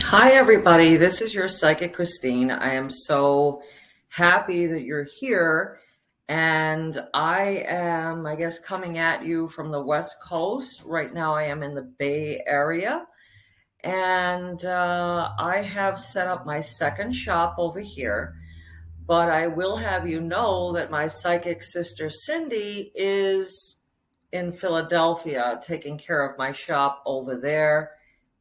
Hi, everybody. This is your psychic Christine. I am so happy that you're here. And I am, I guess, coming at you from the West Coast. Right now, I am in the Bay Area. And I have set up my second shop over here. But I will have you know that my psychic sister Cindy is in Philadelphia taking care of my shop over there.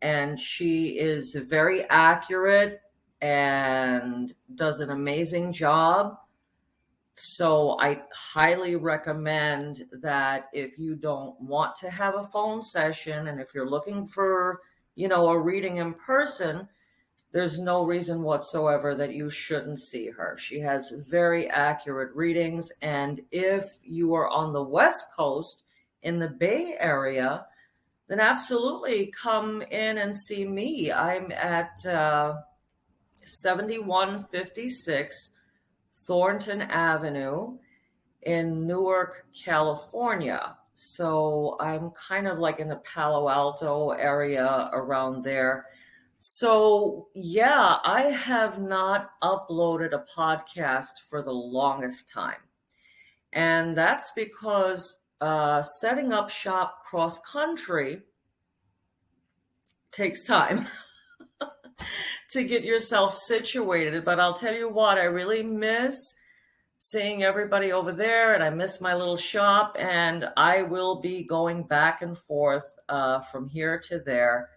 And she is very accurate and does an amazing job. So I highly recommend that if you don't want to have a phone session and if you're looking for, a reading in person, there's no reason whatsoever that you shouldn't see her. She has very accurate readings. And if you are on the West Coast in the Bay Area, then absolutely come in and see me. I'm at 7156 Thornton Avenue in Newark, California. So I'm kind of like in the Palo Alto area around there. So, yeah, I have not uploaded a podcast for the longest time. And that's because setting up shop cross country takes time to get yourself situated. But I'll tell you what, I really miss seeing everybody over there, and I miss my little shop. And I will be going back and forth from here to there.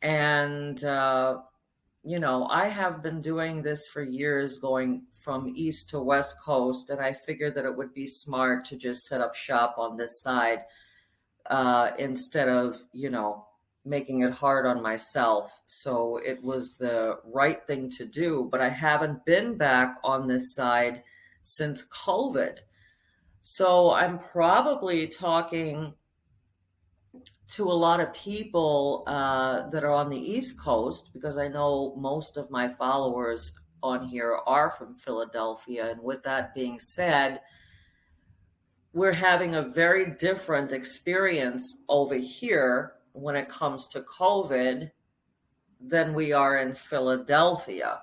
And I have been doing this for years, going from East to West Coast, and I figured that it would be smart to just set up shop on this side instead of, making it hard on myself. So it was the right thing to do, but I haven't been back on this side since COVID. So I'm probably talking to a lot of people that are on the East Coast, because I know most of my followers on here are from Philadelphia. And with that being said, we're having a very different experience over here when it comes to COVID than we are in Philadelphia.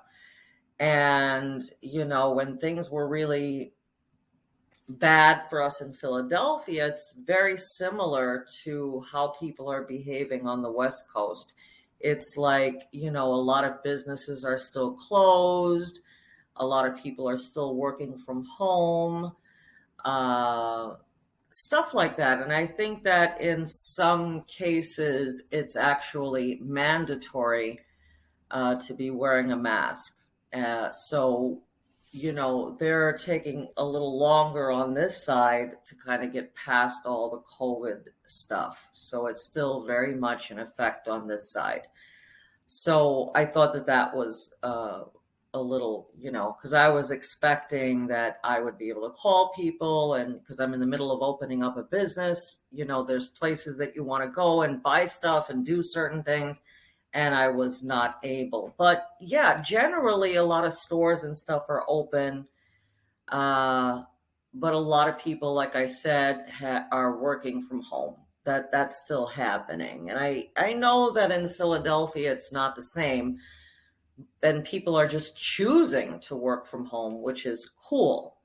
And, when things were really bad for us in Philadelphia, it's very similar to how people are behaving on the West Coast. It's like, a lot of businesses are still closed. A lot of people are still working from home, stuff like that. And I think that in some cases, it's actually mandatory to be wearing a mask. So they're taking a little longer on this side to kind of get past all the COVID stuff. So it's still very much in effect on this side. So I thought that was a little, because I was expecting that I would be able to call people, and because I'm in the middle of opening up a business, there's places that you want to go and buy stuff and do certain things. And I was not able. But yeah, generally a lot of stores and stuff are open. But a lot of people, like I said, are working from home. That's still happening. And I know that in Philadelphia it's not the same. And people are just choosing to work from home, which is cool,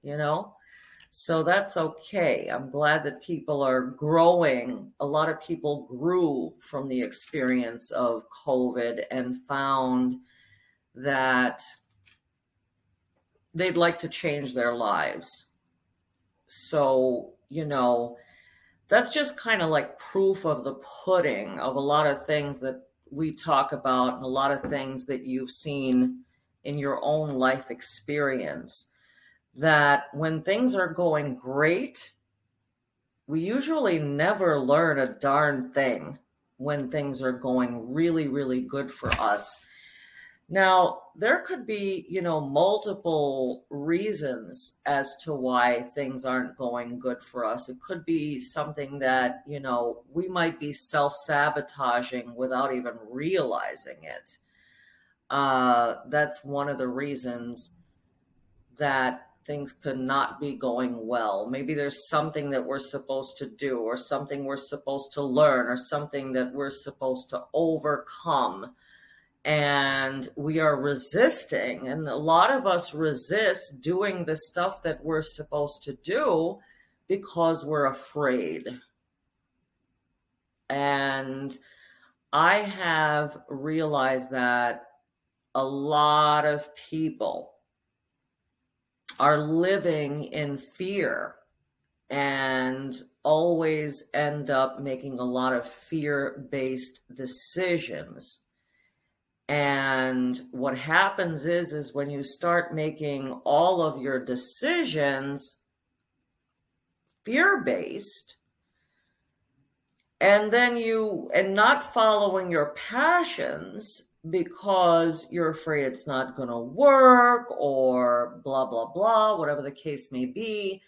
So that's okay. I'm glad that people are growing. A lot of people grew from the experience of COVID and found that they'd like to change their lives. So, that's just kind of like proof of the pudding of a lot of things that we talk about and a lot of things that you've seen in your own life experience. That when things are going great, we usually never learn a darn thing when things are going really, really good for us. Now, there could be, multiple reasons as to why things aren't going good for us. It could be something that, we might be self-sabotaging without even realizing it. That's one of the reasons that things could not be going well. Maybe there's something that we're supposed to do, or something we're supposed to learn, or something that we're supposed to overcome. And we are resisting, and a lot of us resist doing the stuff that we're supposed to do because we're afraid. And I have realized that a lot of people are living in fear and always end up making a lot of fear-based decisions. And what happens is when you start making all of your decisions fear-based, and not following your passions because you're afraid it's not going to work or blah, blah, blah, whatever the case may be,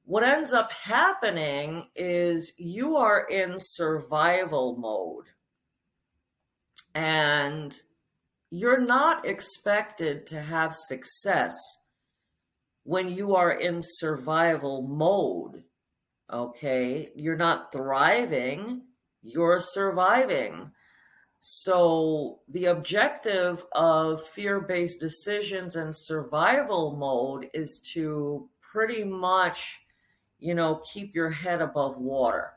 what ends up happening is you are in survival mode. And you're not expected to have success when you are in survival mode, okay? You're not thriving, you're surviving. So the objective of fear-based decisions and survival mode is to pretty much, keep your head above water.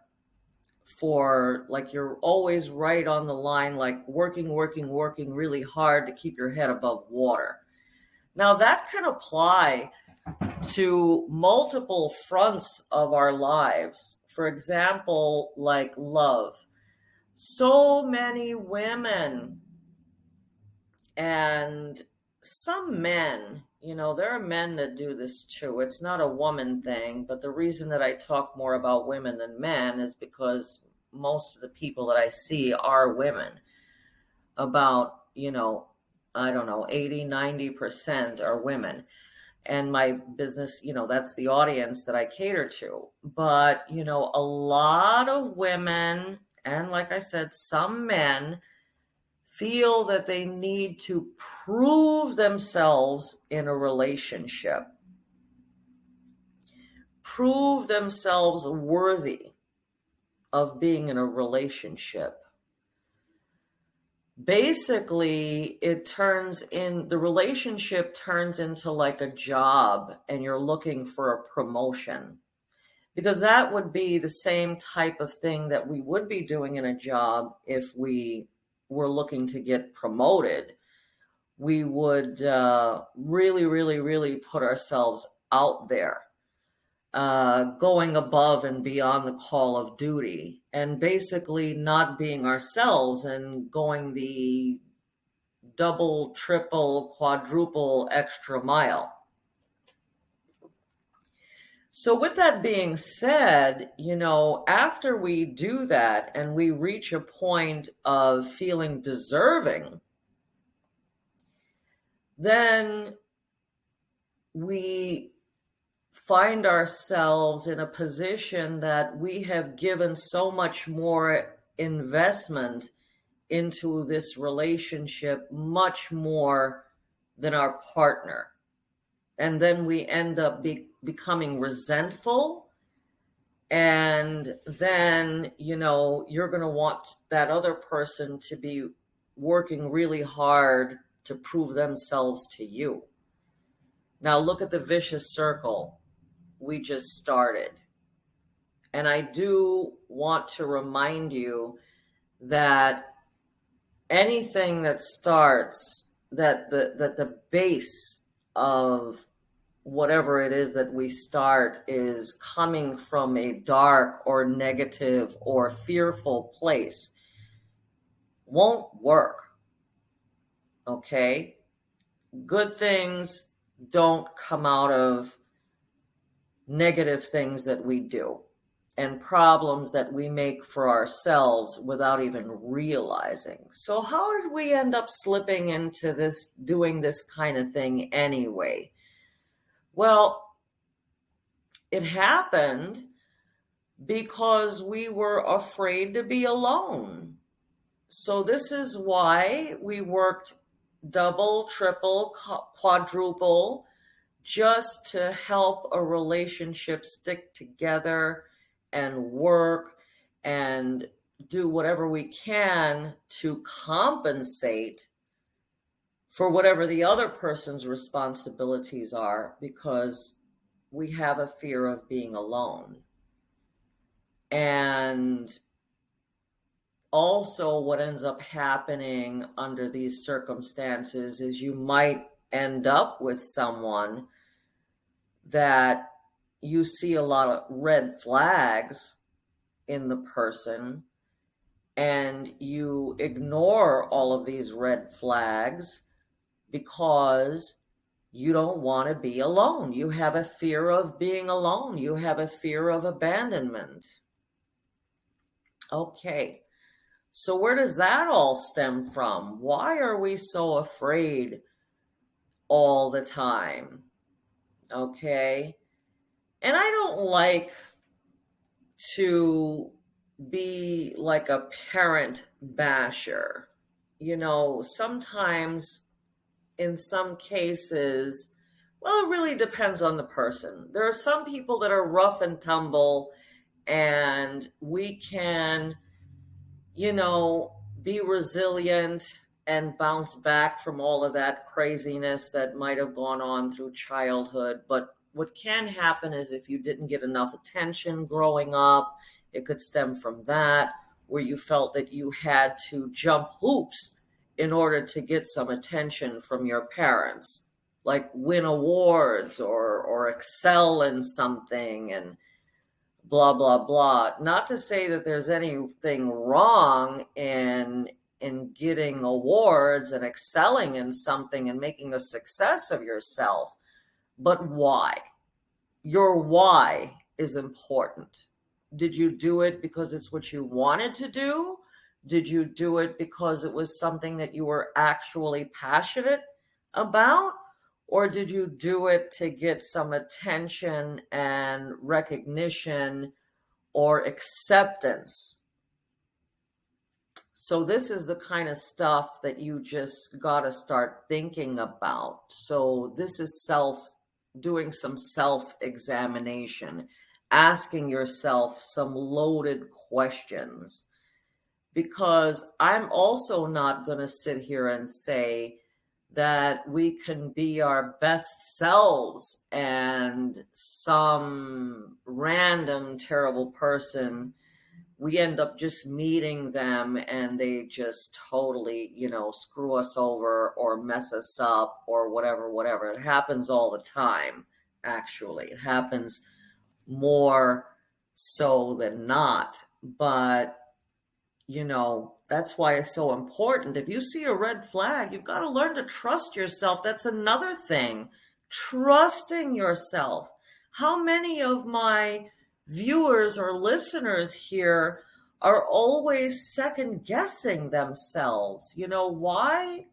For like you're always right on the line, like working really hard to keep your head above water. Now that can apply to multiple fronts of our lives. For example, like love. So many women and some men, there are men that do this too. It's not a woman thing, but the reason that I talk more about women than men is because most of the people that I see are women. About, I don't know, 80-90% are women. And my business, that's the audience that I cater to. But, a lot of women, and like I said, some men feel that they need to prove themselves in a relationship, prove themselves worthy of being in a relationship. Basically, the relationship turns into like a job, and you're looking for a promotion. Because that would be the same type of thing that we would be doing in a job if we were looking to get promoted. We would really, really, really put ourselves out there, going above and beyond the call of duty, and basically not being ourselves and going the double, triple, quadruple extra mile. So with that being said, after we do that and we reach a point of feeling deserving, then we find ourselves in a position that we have given so much more investment into this relationship, much more than our partner. And then we end up becoming resentful. And then, you're going to want that other person to be working really hard to prove themselves to you. Now look at the vicious circle we just started. And I do want to remind you that anything that starts, that the base of whatever it is that we start is coming from a dark or negative or fearful place, won't work. Okay? Good things don't come out of negative things that we do and problems that we make for ourselves without even realizing. So how did we end up slipping into this, doing this kind of thing anyway? Well, it happened because we were afraid to be alone. So this is why we worked double, triple, quadruple, just to help a relationship stick together and work and do whatever we can to compensate for whatever the other person's responsibilities are, because we have a fear of being alone. And also, what ends up happening under these circumstances is you might end up with someone that you see a lot of red flags in the person, and you ignore all of these red flags because you don't want to be alone. You have a fear of being alone. You have a fear of abandonment. Okay, so where does that all stem from? Why are we so afraid all the time? Okay, and I don't like to be like a parent basher. Sometimes in some cases, well, it really depends on the person. There are some people that are rough and tumble, and we can, be resilient and bounce back from all of that craziness that might have gone on through childhood. But what can happen is if you didn't get enough attention growing up, it could stem from that, where you felt that you had to jump hoops in order to get some attention from your parents, like win awards or excel in something and blah blah blah. Not to say that there's anything wrong in getting awards and excelling in something and making a success of yourself, but why? Your why is important. Did you do it because it's what you wanted to do? Did you do it because it was something that you were actually passionate about? Or did you do it to get some attention and recognition or acceptance? So this is the kind of stuff that you just got to start thinking about. So this is doing some self-examination, asking yourself some loaded questions. Because I'm also not going to sit here and say that we can be our best selves and some random terrible person, we end up just meeting them and they just totally, screw us over or mess us up or whatever. It happens all the time, actually. It happens more so than not. But that's why it's so important. If you see a red flag, you've got to learn to trust yourself. That's another thing. Trusting yourself. How many of my viewers or listeners here are always second guessing themselves? Why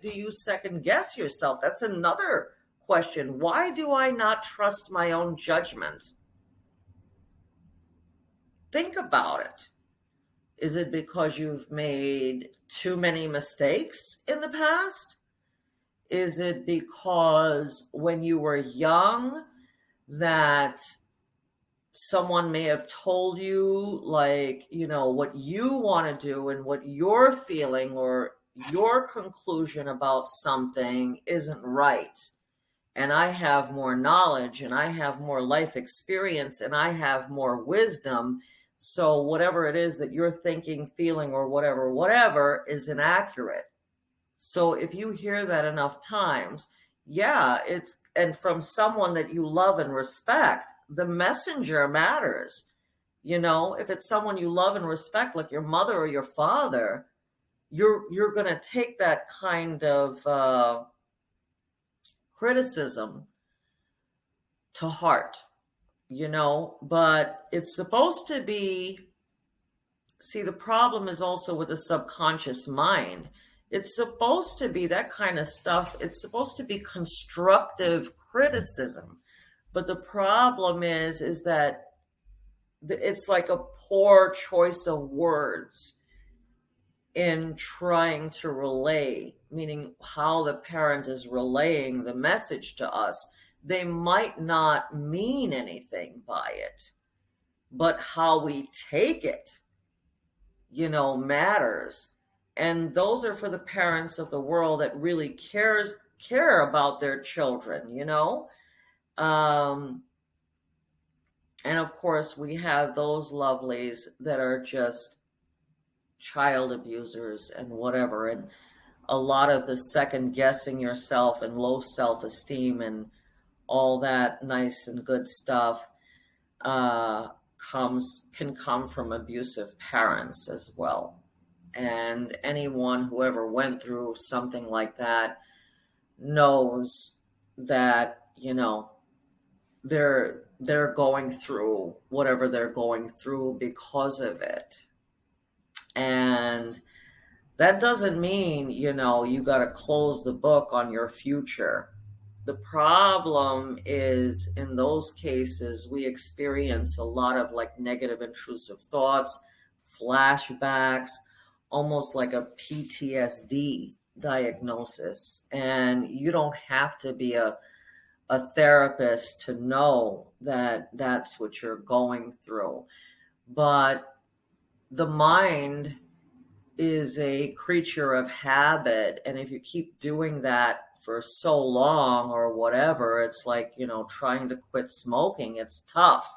do you second guess yourself? That's another question. Why do I not trust my own judgment? Think about it. Is it because you've made too many mistakes in the past? Is it because when you were young that someone may have told you, what you want to do and what you're feeling or your conclusion about something isn't right? And I have more knowledge and I have more life experience and I have more wisdom. So whatever it is that you're thinking, feeling, or whatever is inaccurate. So if you hear that enough times, and from someone that you love and respect, the messenger matters. If it's someone you love and respect, like your mother or your father, you're going to take that kind of criticism to heart. But it's supposed to be, the problem is also with the subconscious mind. It's supposed to be that kind of stuff. It's supposed to be constructive criticism. But the problem is that it's like a poor choice of words in trying to relay, meaning how the parent is relaying the message to us. They might not mean anything by it, but how we take it matters. And those are for the parents of the world that really care about their children. Um, and of course, we have those lovelies that are just child abusers and whatever. And a lot of the second guessing yourself and low self esteem and all that nice and good stuff uh, can come from abusive parents as well. And anyone who ever went through something like that knows that they're going through whatever they're going through because of it. And that doesn't mean you got to close the book on your future. The problem is, in those cases, we experience a lot of like negative intrusive thoughts, flashbacks, almost like a PTSD diagnosis. And you don't have to be a therapist to know that that's what you're going through. But the mind is a creature of habit. And if you keep doing that for so long or whatever, it's like, trying to quit smoking. It's tough,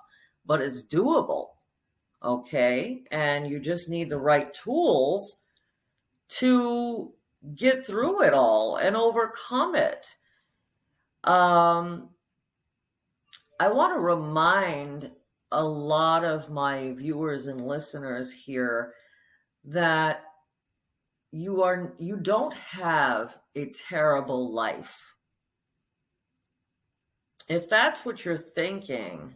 but it's doable. Okay. And you just need the right tools to get through it all and overcome it. I want to remind a lot of my viewers and listeners here that you don't have a terrible life. If that's what you're thinking,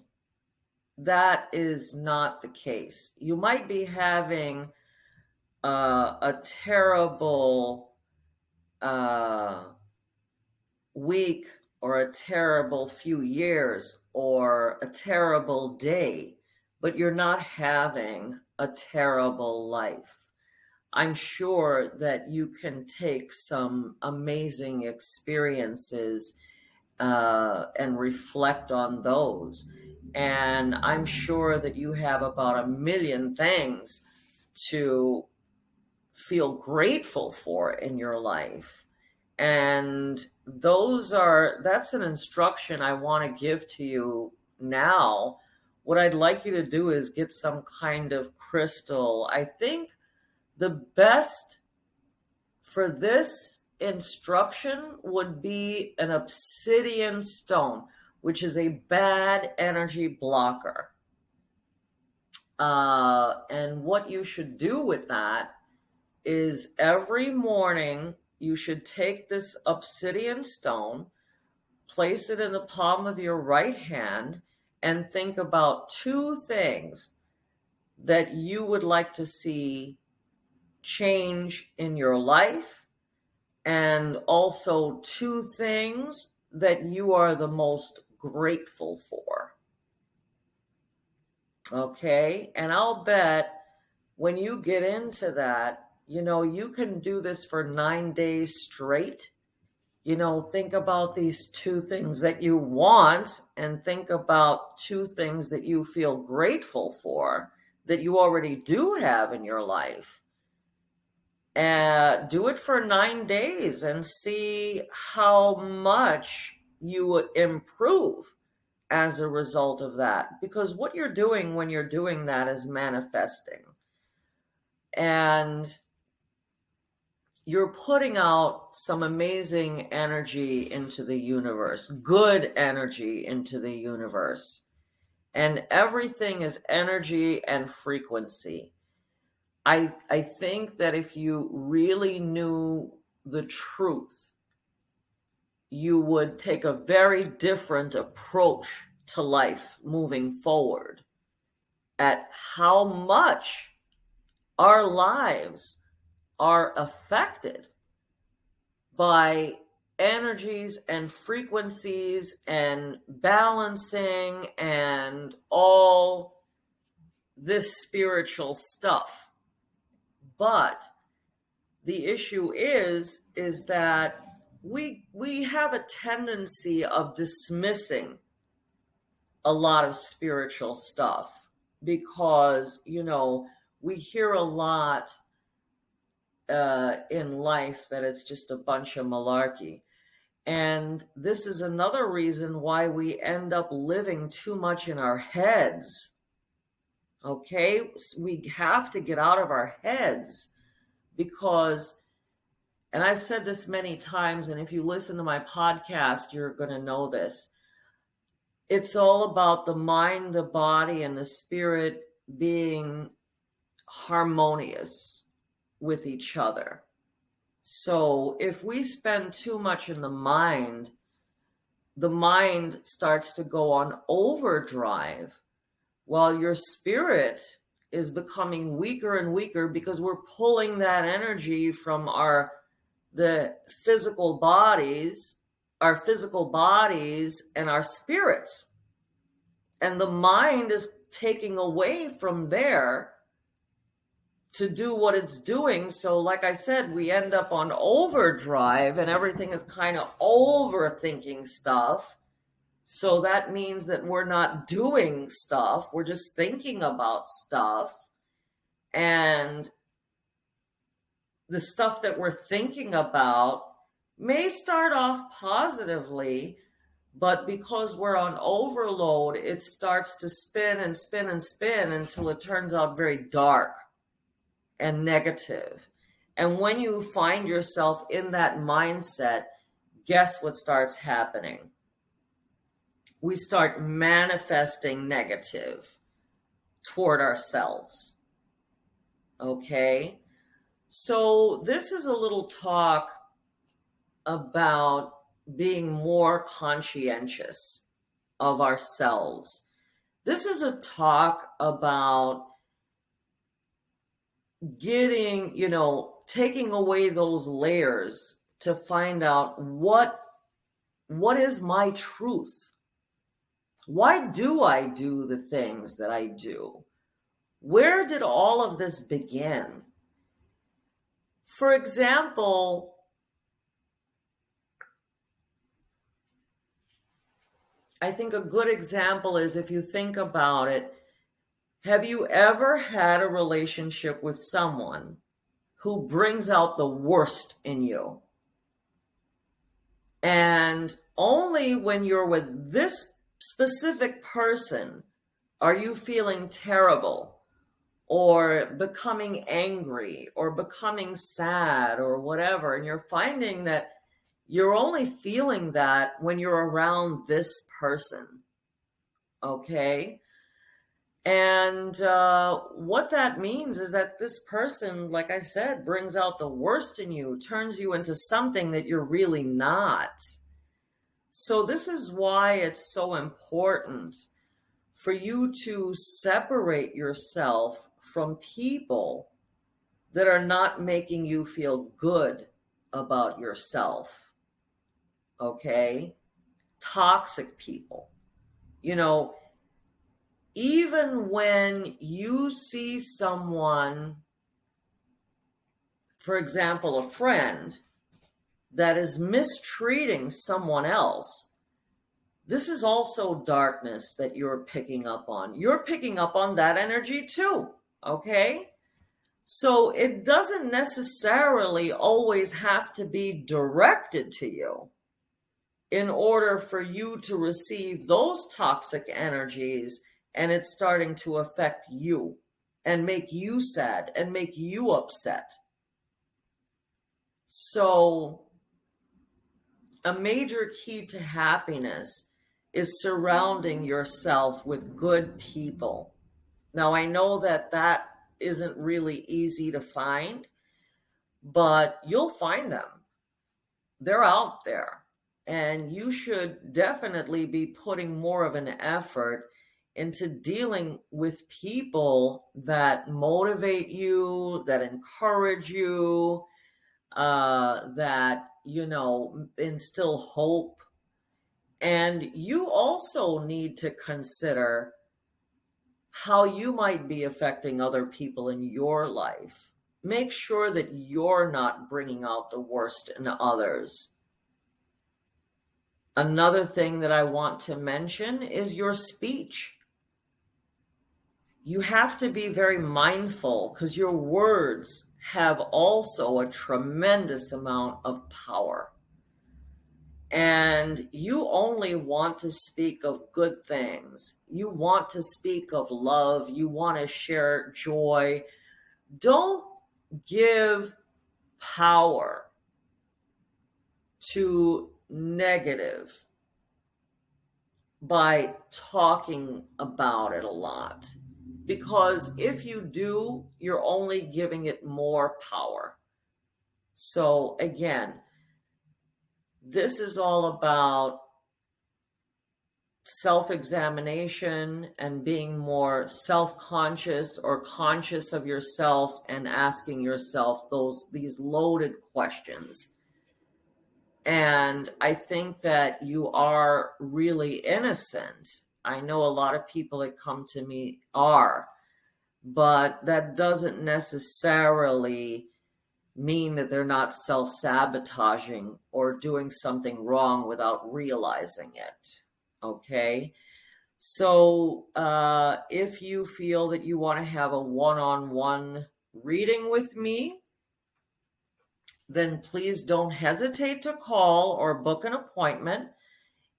that is not the case. You might be having a terrible week, or a terrible few years, or a terrible day, but you're not having a terrible life. I'm sure that you can take some amazing experiences and reflect on those. And I'm sure that you have about a million things to feel grateful for in your life. And that's an instruction I want to give to you now. What I'd like you to do is get some kind of crystal. I think the best for this instruction would be an obsidian stone, which is a bad energy blocker. And what you should do with that is every morning you should take this obsidian stone, place it in the palm of your right hand, and think about two things that you would like to see change in your life, and also two things that you are the most grateful for. Okay? And I'll bet when you get into that, you can do this for 9 days straight. Think about these two things that you want, and think about two things that you feel grateful for that you already do have in your life. Do it for 9 days and see how much you would improve as a result of that. Because what you're doing when you're doing that is manifesting. And you're putting out some amazing energy into the universe, good energy into the universe. And everything is energy and frequency. I think that if you really knew the truth, you would take a very different approach to life moving forward, at how much our lives are affected by energies and frequencies and balancing and all this spiritual stuff. But the issue is that we have a tendency of dismissing a lot of spiritual stuff because, we hear a lot in life that it's just a bunch of malarkey. And this is another reason why we end up living too much in our heads. Okay? We have to get out of our heads because, and I've said this many times, and if you listen to my podcast, you're going to know this. It's all about the mind, the body, and the spirit being harmonious with each other. So if we spend too much in the mind starts to go on overdrive while your spirit is becoming weaker and weaker because we're pulling that energy from the physical bodies, our physical bodies and our spirits. And the mind is taking away from there to do what it's doing. So like I said, we end up on overdrive and everything is kind of overthinking stuff. So that means that we're not doing stuff. We're just thinking about stuff. And the stuff that we're thinking about may start off positively, but because we're on overload, it starts to spin and spin and spin until it turns out very dark and negative. And when you find yourself in that mindset, guess what starts happening? We start manifesting negative toward ourselves. Okay? So this is a little talk about being more conscientious of ourselves. This is a talk about getting, taking away those layers to find out what is my truth? Why do I do the things that I do? Where did all of this begin? For example, I think a good example is if you think about it, have you ever had a relationship with someone who brings out the worst in you? And only when you're with this specific person are you feeling terrible or becoming angry or becoming sad or whatever. And you're finding that you're only feeling that when you're around this person. Okay? And what that means is that this person, like I said, brings out the worst in you, turns you into something that you're really not. So this is why it's so important for you to separate yourself from people that are not making you feel good about yourself. Okay? Toxic people. Even when you see someone, for example, a friend, that is mistreating someone else, this is also darkness that you're picking up on. You're picking up on that energy too, okay? So it doesn't necessarily always have to be directed to you in order for you to receive those toxic energies, and it's starting to affect you and make you sad and make you upset. So a major key to happiness is surrounding yourself with good people. Now, I know that isn't really easy to find, but you'll find them. They're out there. And you should definitely be putting more of an effort into dealing with people that motivate you, that encourage you, that, instill hope. And you also need to consider how you might be affecting other people in your life. Make sure that you're not bringing out the worst in others. Another thing that I want to mention is your speech. you have to be very mindful because your words have also a tremendous amount of power. And you only want to speak of good things. You want to speak of love. You want to share joy. Don't give power to negative by talking about it a lot. Because if you do, you're only giving it more power. So again, this is all about self-examination and being more self-conscious or conscious of yourself and asking yourself these loaded questions. And I think that you are really innocent. I know a lot of people that come to me are, but that doesn't necessarily mean that they're not self-sabotaging or doing something wrong without realizing it. Okay? So if you feel that you want to have a one-on-one reading with me, then please don't hesitate to call or book an appointment.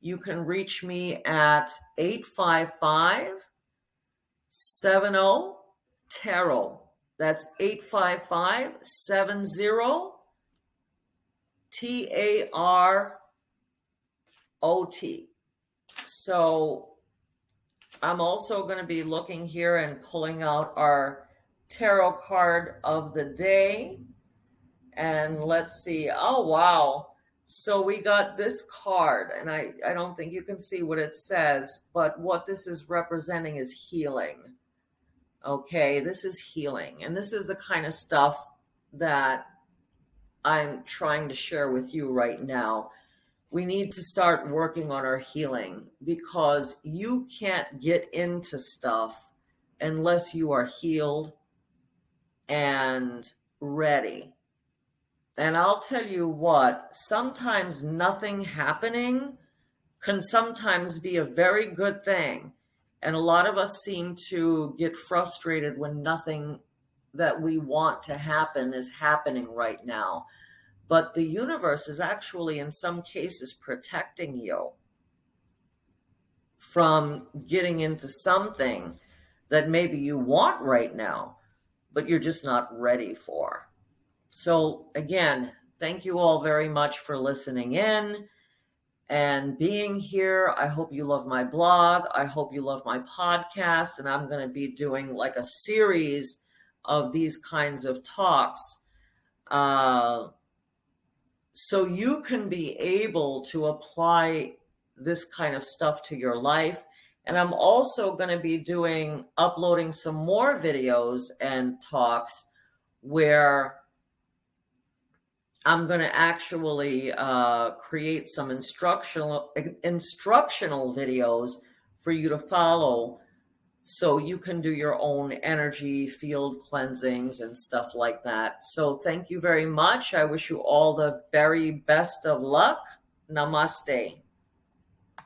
You can reach me at 855-70-TAROT. That's 855-70-TAROT. So I'm also going to be looking here and pulling out our tarot card of the day. And let's see. Oh, wow. So we got this card, and I don't think you can see what it says, but what this is representing is healing. Okay, this is healing. And this is the kind of stuff that I'm trying to share with you right now. We need to start working on our healing because you can't get into stuff unless you are healed and ready. And I'll tell you what, sometimes nothing happening can sometimes be a very good thing. And a lot of us seem to get frustrated when nothing that we want to happen is happening right now. But the universe is actually, in some cases, protecting you from getting into something that maybe you want right now, but you're just not ready for. So again, thank you all very much for listening in and being here. I hope you love my blog. I hope you love my podcast. And I'm going to be doing like a series of these kinds of talks so you can be able to apply this kind of stuff to your life. And I'm also going to be uploading some more videos and talks where I'm going to actually create some instructional videos for you to follow so you can do your own energy field cleansings and stuff like that. So thank you very much. I wish you all the very best of luck. Namaste.